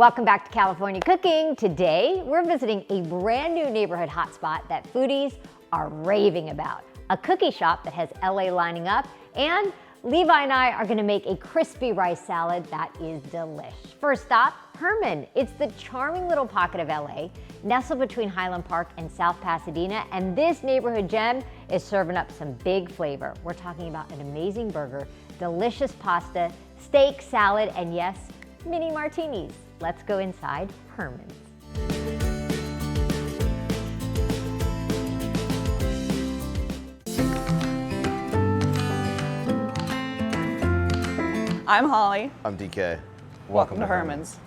Welcome back to California Cooking. Today, we're visiting a brand new neighborhood hotspot that foodies are raving about. A cookie shop that has LA lining up, and Levi and I are gonna make a crispy rice salad that is delish. First stop, Hermon. It's the charming little pocket of LA, nestled between Highland Park and South Pasadena, and this neighborhood gem is serving up some big flavor. We're talking about an amazing burger, delicious pasta, steak, salad, and yes, mini martinis. Let's go inside Hermon's. I'm Holly. I'm DK. Welcome to Hermon's.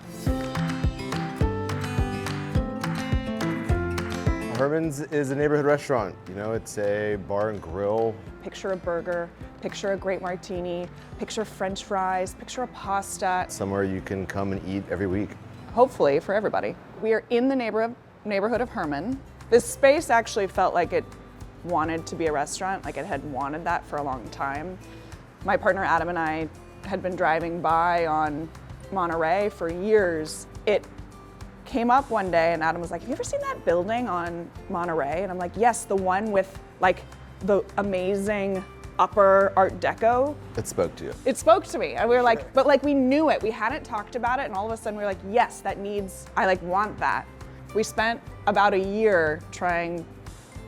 Hermon's is a neighborhood restaurant. You know, it's a bar and grill. Picture a burger, picture a great martini, picture French fries, picture a pasta. Somewhere you can come and eat every week. Hopefully for everybody. We are in the neighborhood of Hermon. This space actually felt like it wanted to be a restaurant, like it had wanted that for a long time. My partner Adam and I had been driving by on Monterey for years. It came up one day and Adam was like, have you ever seen that building on Monterey? And I'm like, yes, the one with like the amazing upper Art Deco. It spoke to you. It spoke to me. And we were like, but like we knew it. We hadn't talked about it, and all of a sudden we were like, yes, I like want that. We spent about a year trying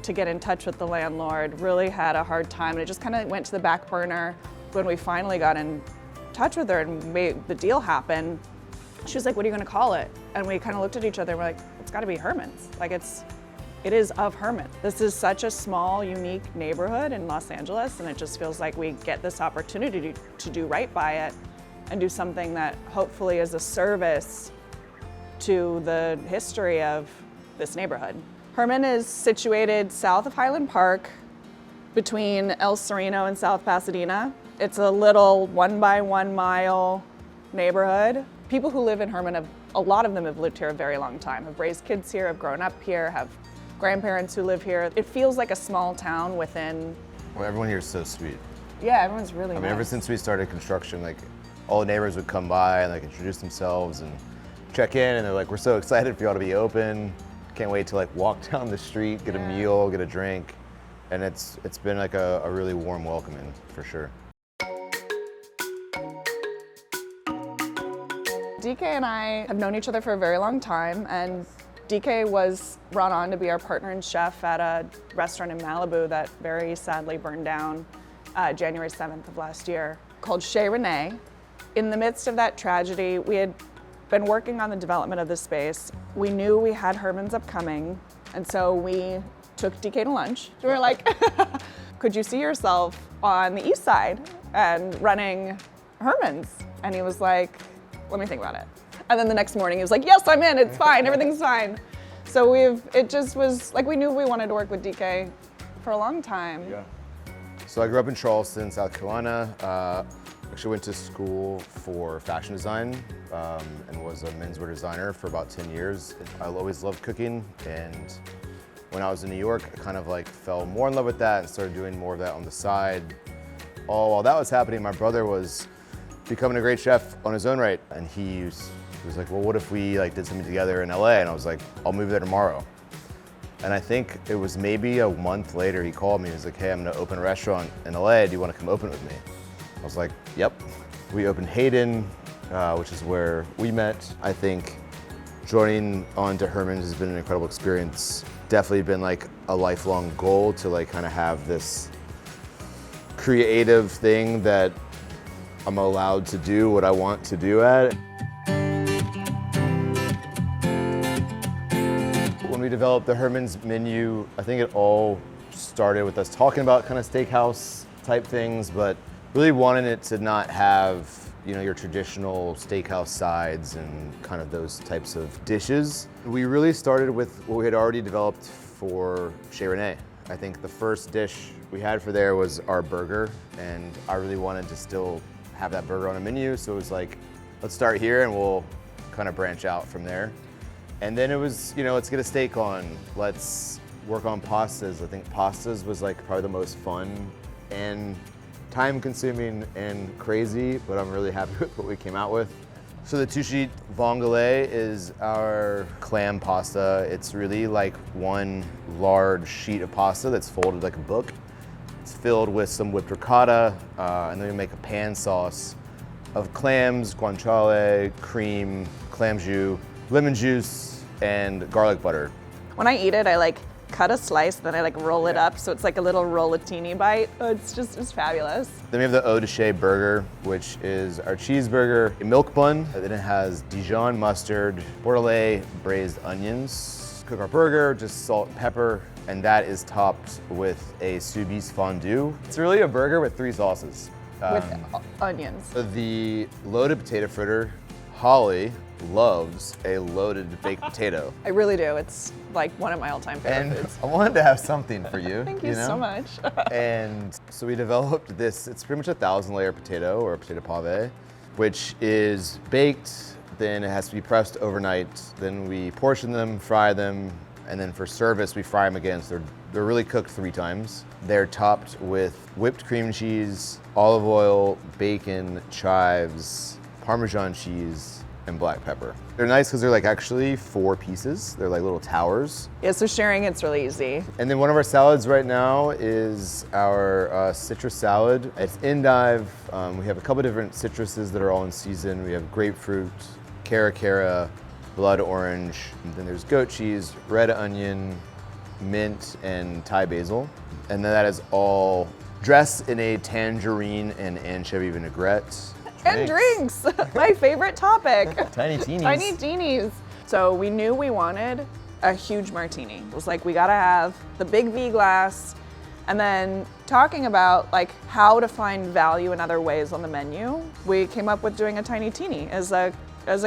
to get in touch with the landlord, really had a hard time, and it just kind of went to the back burner. When we finally got in touch with her and made the deal happen, she was like, what are you gonna call it? And we kind of looked at each other and we're like, it's gotta be Hermon's. Like it is of Hermon. This is such a small, unique neighborhood in Los Angeles, and it just feels like we get this opportunity to do right by it and do something that hopefully is a service to the history of this neighborhood. Hermon is situated south of Highland Park, between El Sereno and South Pasadena. It's a little 1 by 1 mile neighborhood. People who live in Hermon, a lot of them have lived here a very long time, have raised kids here, have grown up here, have grandparents who live here. It feels like a small town within. Well, everyone here is so sweet. Yeah, everyone's really nice. I mean, ever since we started construction, like all the neighbors would come by and like introduce themselves and check in, and they're like, we're so excited for y'all to be open. Can't wait to like walk down the street, get a meal, get a drink. And it's been like a really warm welcoming, for sure. DK and I have known each other for a very long time, and DK was brought on to be our partner and chef at a restaurant in Malibu that very sadly burned down January 7th of last year, called Chez Rene. In the midst of that tragedy, we had been working on the development of this space. We knew we had Hermon's upcoming, and so we took DK to lunch. We were like, could you see yourself on the east side and running Hermon's? And he was like, let me think about it. And then the next morning he was like, yes, I'm in, it's fine, everything's fine. So it just was like, we knew we wanted to work with DK for a long time. Yeah. So I grew up in Charleston, South Carolina. Actually went to school for fashion design and was a menswear designer for about 10 years. I always loved cooking, and when I was in New York, I kind of like fell more in love with that and started doing more of that on the side. All while that was happening, my brother was becoming a great chef on his own right, and he was like, well, what if we like did something together in LA? And I was like, I'll move there tomorrow. And I think it was maybe a month later he called me. He was like, hey, I'm gonna open a restaurant in LA. Do you wanna come open with me? I was like, yep. We opened Hayden, which is where we met. I think joining on to Hermon's has been an incredible experience. Definitely been like a lifelong goal to like kind of have this creative thing that I'm allowed to do what I want to do at. When we developed the Hermon's menu, I think it all started with us talking about kind of steakhouse type things, but really wanting it to not have, you know, your traditional steakhouse sides and kind of those types of dishes. We really started with what we had already developed for Chez Rene. I think the first dish we had for there was our burger, and I really wanted to still have that burger on a menu, so it was like, let's start here and we'll kind of branch out from there. And then it was, you know, let's get a steak on, let's work on pastas. I think pastas was like probably the most fun and time consuming and crazy, but I'm really happy with what we came out with. So the two-sheet vongole is our clam pasta. It's really like one large sheet of pasta that's folded like a book. It's filled with some whipped ricotta, and then we make a pan sauce of clams, guanciale, cream, clam jus, lemon juice, and garlic butter. When I eat it, I like cut a slice, then I like roll it up, so it's like a little rollatini bite. Oh, it's fabulous. Then we have the eau de chez burger, which is our cheeseburger, a milk bun. Then it has Dijon mustard, Bordelais braised onions. Cook our burger, just salt and pepper, and that is topped with a Soubise fondue. It's really a burger with 3 sauces. With onions. The loaded potato fritter, Holly loves a loaded baked potato. I really do. It's like one of my all-time favorite And foods. I wanted to have something for you. Thank you so much. And so we developed this, it's pretty much a 1,000-layer potato or potato pave, which is baked, then it has to be pressed overnight. Then we portion them, fry them, and then for service, we fry them again. So they're really cooked 3 times. They're topped with whipped cream cheese, olive oil, bacon, chives, Parmesan cheese, and black pepper. They're nice because they're like actually 4 pieces. They're like little towers. Yeah, so sharing it's really easy. And then one of our salads right now is our citrus salad. It's endive. We have a couple different citruses that are all in season. We have grapefruit, cara, blood orange, and then there's goat cheese, red onion, mint, and Thai basil. And then that is all dressed in a tangerine and anchovy vinaigrette. And drinks, my favorite topic. Tiny teenies. Tiny teenies. So we knew we wanted a huge martini. It was like, we gotta have the big V glass, and then talking about like how to find value in other ways on the menu, we came up with doing a tiny teeny as a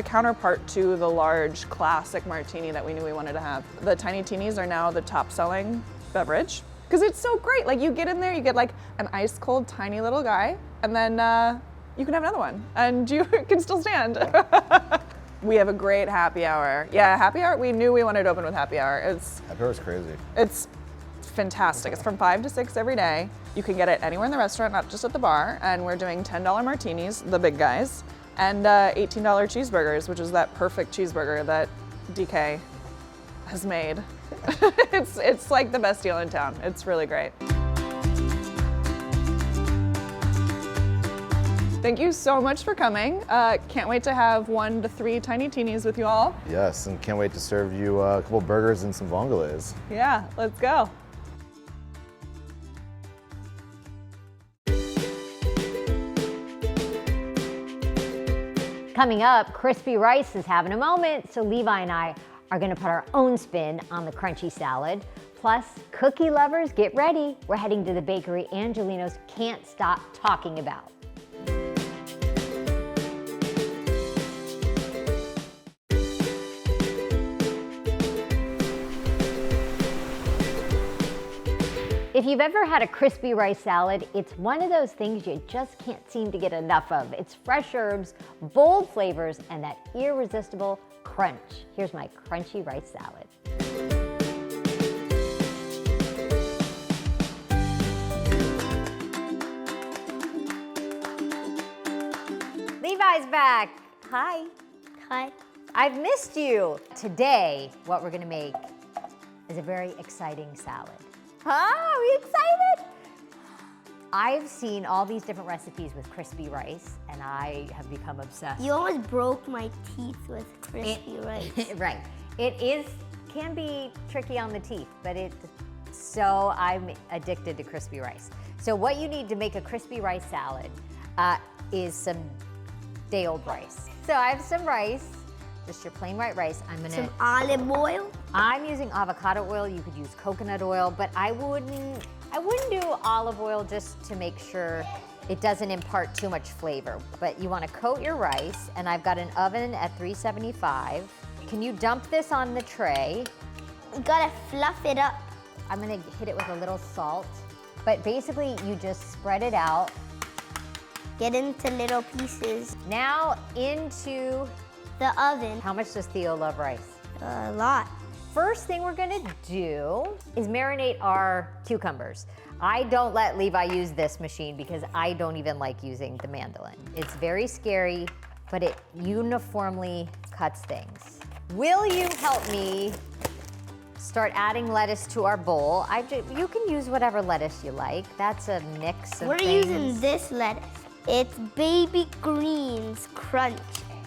counterpart to the large classic martini that we knew we wanted to have. The tiny teenies are now the top selling beverage because it's so great. Like you get in there, you get like an ice cold tiny little guy, and then you can have another one and you can still stand. We have a great happy hour. Yeah, happy hour, we knew we wanted to open with happy hour. Happy hour is crazy. It's fantastic. It's from 5 to 6 every day. You can get it anywhere in the restaurant, not just at the bar. And we're doing $10 martinis, the big guys, and $18 cheeseburgers, which is that perfect cheeseburger that DK has made. It's like the best deal in town. It's really great. Thank you so much for coming. Can't wait to have 1 to 3 tiny teenies with you all. Yes, and can't wait to serve you a couple burgers and some vongoles. Yeah, let's go. Coming up, Crispy Rice is having a moment, so Levi and I are gonna put our own spin on the crunchy salad. Plus, cookie lovers, get ready. We're heading to the bakery Angelino's can't stop talking about. If you've ever had a crispy rice salad, it's one of those things you just can't seem to get enough of. It's fresh herbs, bold flavors, and that irresistible crunch. Here's my crunchy rice salad. Levi's back. Hi. Hi. I've missed you. Today, what we're gonna make is a very exciting salad. Huh? Are we excited? I've seen all these different recipes with crispy rice, and I have become obsessed. You almost broke my teeth with crispy rice. Right. It can be tricky on the teeth, but so I'm addicted to crispy rice. So what you need to make a crispy rice salad is some day-old rice. So I have some rice, just your plain white rice. Some olive oil. I'm using avocado oil. You could use coconut oil, but I wouldn't do olive oil just to make sure it doesn't impart too much flavor. But you want to coat your rice, and I've got an oven at 375. Can you dump this on the tray? You gotta fluff it up. I'm gonna hit it with a little salt, but basically you just spread it out. Get into little pieces. Now into the oven. How much does Theo love rice? A lot. First thing we're gonna do is marinate our cucumbers. I don't let Levi use this machine because I don't even like using the mandolin. It's very scary but it uniformly cuts things. Will you help me start adding lettuce to our bowl? You can use whatever lettuce you like. That's a mix of We're things. using this lettuce. It's baby greens crunch.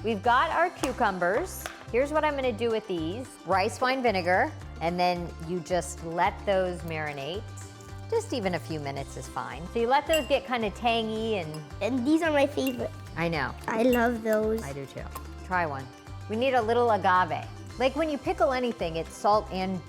We've got our cucumbers. Here's what I'm gonna do with these. Rice wine vinegar, and then you just let those marinate. Just even a few minutes is fine. So you let those get kind of tangy And these are my favorite. I know, I love those. I do too. Try one. We need a little agave. Like when you pickle anything, it's salt and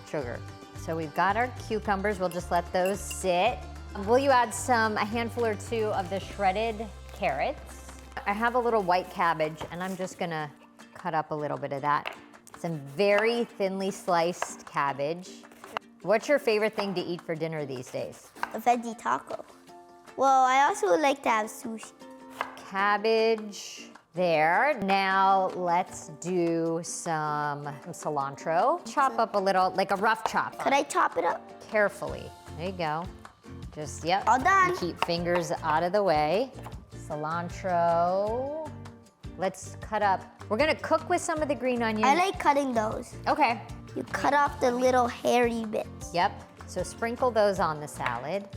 sugar. So we've got our cucumbers. We'll just let those sit. Will you add a handful or two of the shredded carrots? I have a little white cabbage, and I'm just gonna cut up a little bit of that. Some very thinly sliced cabbage. What's your favorite thing to eat for dinner these days? A veggie taco. Well, I also like to have sushi. Cabbage there. Now let's do some cilantro. Chop up a little, like a rough chop. Could I chop it up? Carefully. There you go. Just, yep. All done. Keep fingers out of the way. Cilantro. Let's cut up. We're gonna cook with some of the green onion. I like cutting those. Okay. You cut off the little hairy bits. Yep. So sprinkle those on the salad.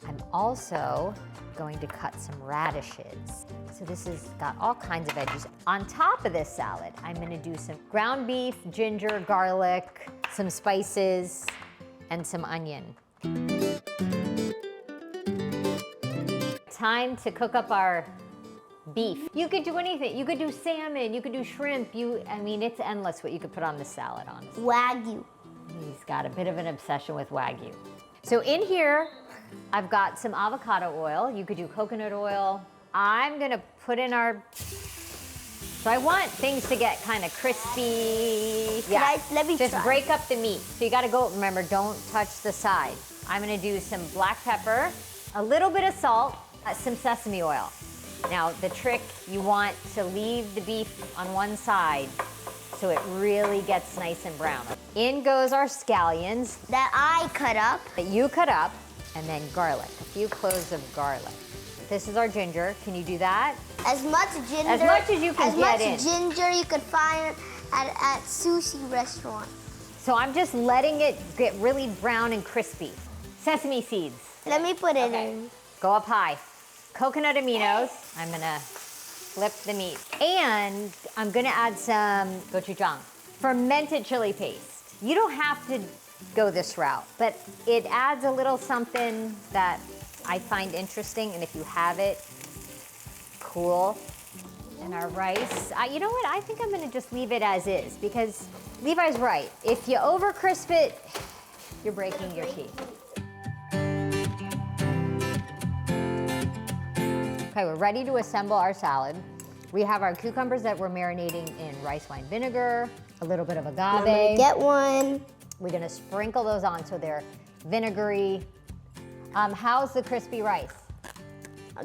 I'm also going to cut some radishes. So this has got all kinds of veggies. On top of this salad, I'm gonna do some ground beef, ginger, garlic, some spices, and some onion. Time to cook up our beef. You could do anything. You could do salmon, you could do shrimp. I mean, it's endless what you could put on this salad, honestly. Wagyu. He's got a bit of an obsession with Wagyu. So in here, I've got some avocado oil. You could do coconut oil. I'm gonna put in so I want things to get kind of crispy. Let me Just try. break up the meat. So you gotta go, remember, don't touch the side. I'm gonna do some black pepper, a little bit of salt, some sesame oil. Now the trick, you want to leave the beef on one side so it really gets nice and brown. In goes our scallions That I cut up. that you cut up, and then garlic, a few cloves of garlic. This is our ginger. Can you do that? As much ginger. As much as you can get in. As much ginger you could find at sushi restaurants. So I'm just letting it get really brown and crispy. Sesame seeds, Let me put it in. go up high. Coconut aminos, I'm gonna flip the meat. And I'm gonna add some gochujang, fermented chili paste. You don't have to go this route, but it adds a little something that I find interesting, and if you have it, cool. And our rice, you know what? I think I'm gonna just leave it as is, because Levi's right. If you over crisp it, you're breaking your teeth. Okay, we're ready to assemble our salad. We have our cucumbers that we're marinating in rice wine vinegar, a little bit of agave. I'm gonna get one. We're gonna sprinkle those on so they're vinegary. How's the crispy rice?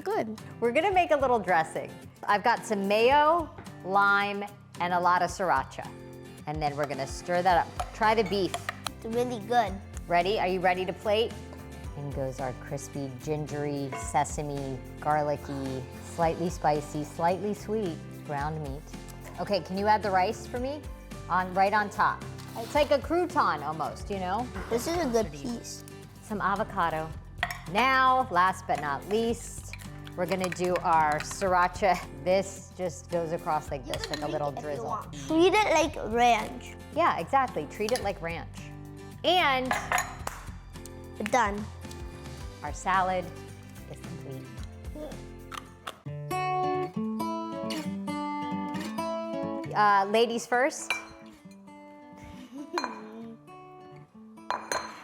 Good. We're gonna make a little dressing. I've got some mayo, lime, and a lot of sriracha. And then we're gonna stir that up. Try the beef. It's really good. Ready? Are you ready to plate? In goes our crispy, gingery, sesame, garlicky, slightly spicy, slightly sweet ground meat. Okay, can you add the rice for me? Right on top. It's like a crouton almost, you know? This is a good piece. Some avocado. Now, last but not least, we're gonna do our sriracha. This just goes across like this, like a little drizzle. Treat it like ranch. Yeah, exactly. Treat it like ranch. And Done. our salad is complete. Ladies first.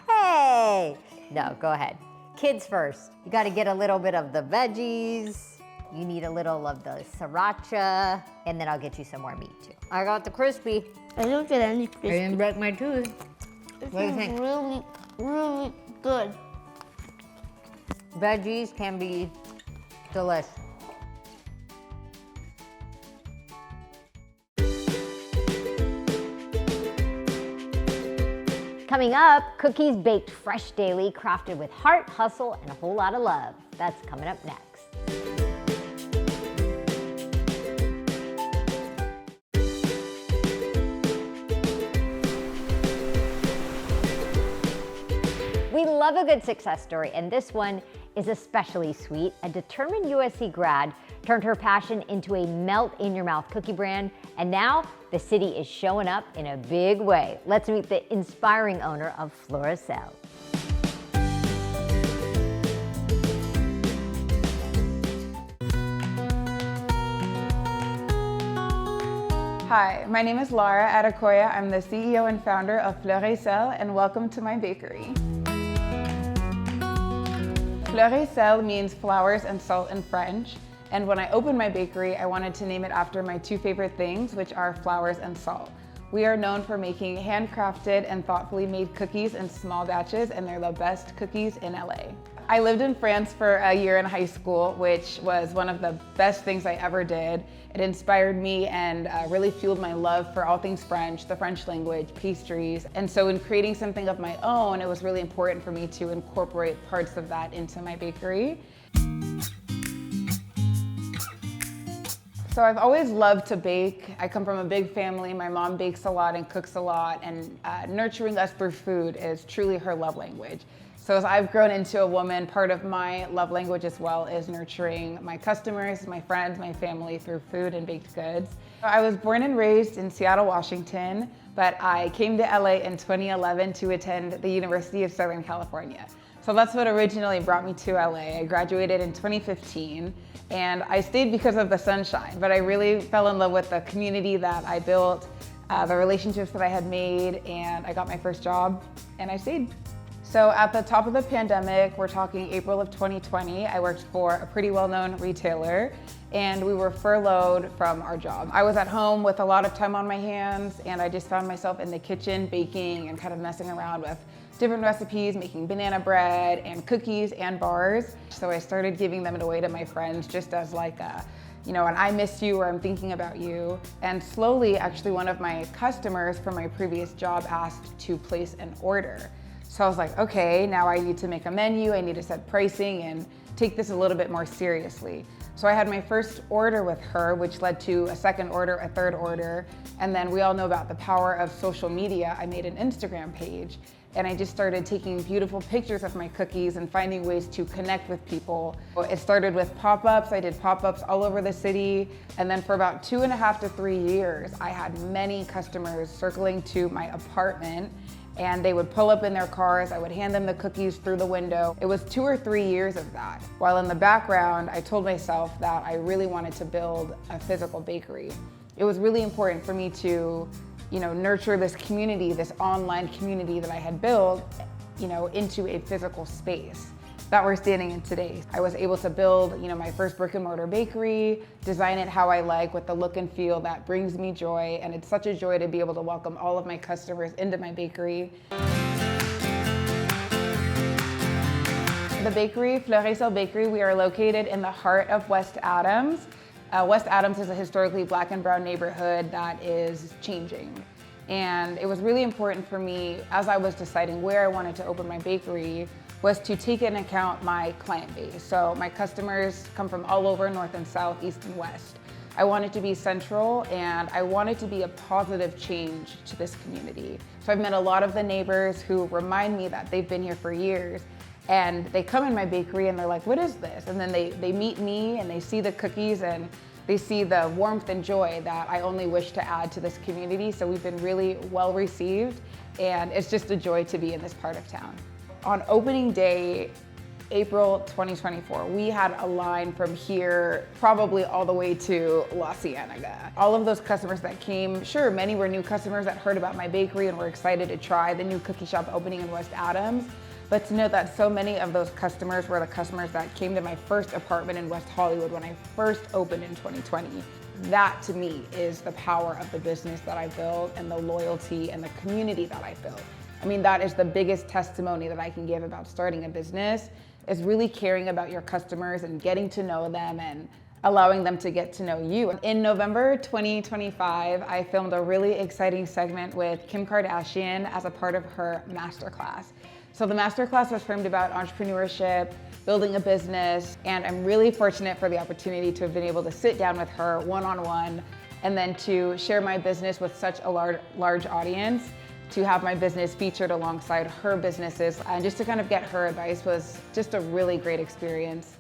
Hey! No, go ahead. Kids first. You gotta get a little bit of the veggies. You need a little of the sriracha, and then I'll get you some more meat too. I got the crispy. I don't get any I crispy. didn't break my tooth. This What do you is think? really, really good. Veggies can be delish. Coming up, cookies baked fresh daily, crafted with heart, hustle, and a whole lot of love. That's coming up next. We love a good success story, and this one is especially sweet. A determined USC grad turned her passion into a melt-in-your-mouth cookie brand, and now the city is showing up in a big way. Let's meet the inspiring owner of Fleurs. Hi, my name is Laura Adekoya. I'm the CEO and founder of Fleurs, and welcome to my bakery. Fleurs means flowers and salt in French, and when I opened my bakery, I wanted to name it after my two favorite things, which are flowers and salt. We are known for making handcrafted and thoughtfully made cookies in small batches, and they're the best cookies in LA. I lived in France for a year in high school, which was one of the best things I ever did. It inspired me and really fueled my love for all things French, the French language, pastries. And so in creating something of my own, it was really important for me to incorporate parts of that into my bakery. So I've always loved to bake. I come from a big family. My mom bakes a lot and cooks a lot, and nurturing us through food is truly her love language. So as I've grown into a woman, part of my love language as well is nurturing my customers, my friends, my family through food and baked goods. I was born and raised in Seattle, Washington, but I came to LA in 2011 to attend the University of Southern California. So that's what originally brought me to LA. I graduated in 2015, and I stayed because of the sunshine, but I really fell in love with the community that I built, the relationships that I had made, and I got my first job, and I stayed. So at the top of the pandemic, we're talking April of 2020, I worked for a pretty well-known retailer, and we were furloughed from our job. I was at home with a lot of time on my hands, and I just found myself in the kitchen baking and kind of messing around with different recipes, making banana bread and cookies and bars. So I started giving them away to my friends just as like a, an I miss you or I'm thinking about you. And slowly, actually, one of my customers from my previous job asked to place an order. So I was like, okay, now I need to make a menu, I need to set pricing and take this a little bit more seriously. So I had my first order with her, which led to a second order, a third order, and then we all know about the power of social media. I made an Instagram page, and I just started taking beautiful pictures of my cookies and finding ways to connect with people. It started with pop-ups. I did pop-ups all over the city, and then for about 2.5 to 3 years, I had many customers circling to my apartment, and they would pull up in their cars. I would hand them the cookies through the window. It was 2 or 3 years of that. While in the background, I told myself that I really wanted to build a physical bakery. It was really important for me to, nurture this community, this online community that I had built, into a physical space that we're standing in today. I was able to build, my first brick and mortar bakery, design it how I like with the look and feel that brings me joy, and it's such a joy to be able to welcome all of my customers into my bakery. The bakery, Fleurs Bakery, we are located in the heart of West Adams. West Adams is a historically black and brown neighborhood that is changing. And it was really important for me, as I was deciding where I wanted to open my bakery, was to take into account my client base. So my customers come from all over, north and south, east and west. I wanted to be central, and I wanted to be a positive change to this community. So I've met a lot of the neighbors who remind me that they've been here for years, and they come in my bakery and they're like, what is this? And then they meet me and they see the cookies and they see the warmth and joy that I only wish to add to this community. So we've been really well received, and it's just a joy to be in this part of town. On opening day, April 2024, we had a line from here probably all the way to La Cienega. All of those customers that came, sure, many were new customers that heard about my bakery and were excited to try the new cookie shop opening in West Adams. But to note that so many of those customers were the customers that came to my first apartment in West Hollywood when I first opened in 2020. That to me is the power of the business that I built and the loyalty and the community that I built. I mean, that is the biggest testimony that I can give about starting a business, is really caring about your customers and getting to know them and allowing them to get to know you. In November 2025, I filmed a really exciting segment with Kim Kardashian as a part of her masterclass. So the masterclass was framed about entrepreneurship, building a business, and I'm really fortunate for the opportunity to have been able to sit down with her one-on-one and then to share my business with such a large audience. to have my business featured alongside her businesses, and just to kind of get her advice was just a really great experience.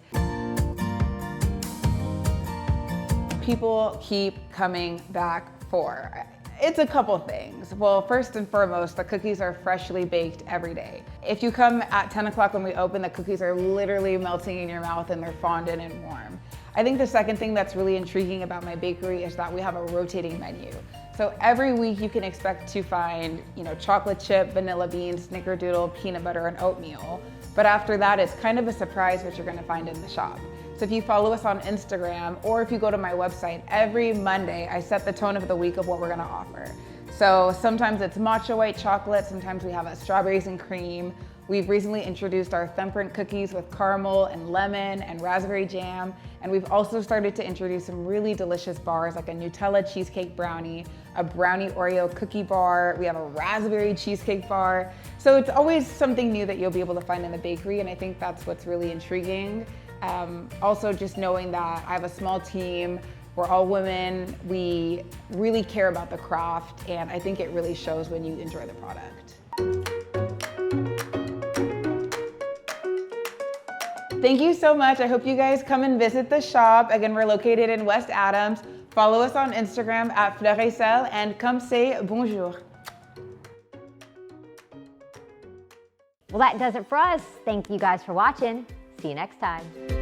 People keep coming back for. It's a couple things. Well, first and foremost, the cookies are freshly baked every day. If you come at 10 o'clock when we open, the cookies are literally melting in your mouth and they're fondant and warm. I think the second thing that's really intriguing about my bakery is that we have a rotating menu. So every week you can expect to find, chocolate chip, vanilla beans, snickerdoodle, peanut butter, and oatmeal. But after that, it's kind of a surprise what you're gonna find in the shop. So if you follow us on Instagram or if you go to my website, every Monday I set the tone of the week of what we're gonna offer. So sometimes it's matcha white chocolate, sometimes we have a strawberries and cream. We've recently introduced our thumbprint cookies with caramel and lemon and raspberry jam. And we've also started to introduce some really delicious bars like a Nutella cheesecake brownie, a brownie Oreo cookie bar. We have a raspberry cheesecake bar. So it's always something new that you'll be able to find in the bakery. And I think that's what's really intriguing. Also just knowing that I have a small team, we're all women, we really care about the craft, and I think it really shows when you enjoy the product. Thank you so much. I hope you guys come and visit the shop. Again, we're located in West Adams. Follow us on Instagram at Fleurs and come say bonjour. Well, that does it for us. Thank you guys for watching. See you next time.